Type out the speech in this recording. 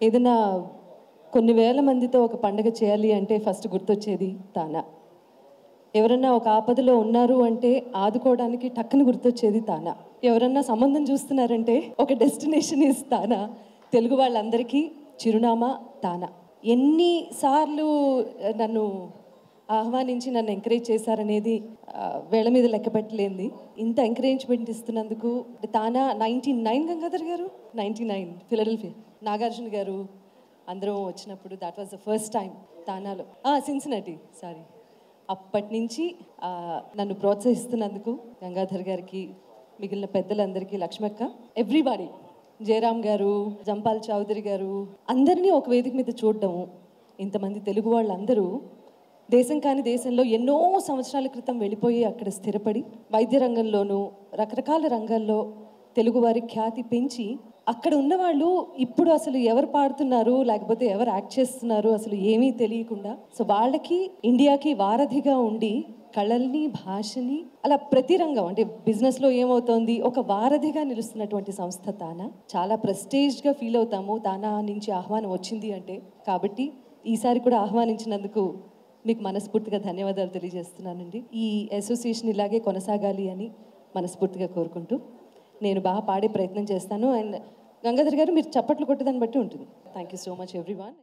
ఏదైనా కొన్ని వేల మందితో ఒక పండగ చేయాలి అంటే ఫస్ట్ గుర్తొచ్చేది తానా. ఎవరన్నా ఒక ఆపదలో ఉన్నారు అంటే ఆదుకోవడానికి టక్కున గుర్తొచ్చేది తానా. ఎవరన్నా సంబంధం చూస్తున్నారంటే ఒక డెస్టినేషన్ ఇస్ తానా. తెలుగు వాళ్ళందరికీ చిరునామా తానా. ఎన్నిసార్లు నన్ను ఆహ్వానించి నన్ను ఎంకరేజ్ చేశారనేది వేళ మీద లెక్క పెట్టలేంది. ఇంత ఎంకరేజ్మెంట్ ఇస్తున్నందుకు తానా 99 గంగాధర్ గారు 99 ఫిలడెల్ఫియా నాగార్జున గారు అందరం వచ్చినప్పుడు that was the first time తానాలో సిన్సినటి సారీ. అప్పటి నుంచి నన్ను ప్రోత్సహిస్తున్నందుకు గంగాధర్ గారికి, మిగిలిన పెద్దలందరికీ, లక్ష్మక్క, ఎవ్రీబడి, జయరామ్ గారు, జంపాల్ చౌదరి గారు, అందరినీ ఒక వేదిక మీద చూడడము. ఇంతమంది తెలుగు వాళ్ళందరూ దేశం కాని దేశంలో ఎన్నో సంవత్సరాల క్రితం వెళ్ళిపోయి అక్కడ స్థిరపడి వైద్య రంగంలోనూ రకరకాల రంగాల్లో తెలుగువారి ఖ్యాతి పెంచి అక్కడ ఉన్నవాళ్ళు ఇప్పుడు అసలు ఎవరు పాడుతున్నారు లేకపోతే ఎవరు యాక్ట్ చేస్తున్నారు అసలు ఏమీ తెలియకుండా, సో వాళ్ళకి ఇండియాకి వారధిగా ఉండి కళల్ని, భాషని, అలా ప్రతి రంగం అంటే బిజినెస్లో ఏమవుతోంది ఒక వారధిగా నిలుస్తున్నటువంటి సంస్థ తానా. చాలా ప్రెస్టేజ్గా ఫీల్ అవుతాము తానా నుంచి ఆహ్వానం వచ్చింది అంటే. కాబట్టి ఈసారి కూడా ఆహ్వానించినందుకు మీకు మనస్ఫూర్తిగా ధన్యవాదాలు తెలియజేస్తున్నానండి. ఈ అసోసియేషన్ ఇలాగే కొనసాగాలి అని మనస్ఫూర్తిగా కోరుకుంటూ నేను బాగా పాడే ప్రయత్నం చేస్తాను. అండ్ గంగాధర్ గారు మీరు చప్పట్లు కొట్టేదాన్ని బట్టి ఉంటుంది. Thank you so much everyone.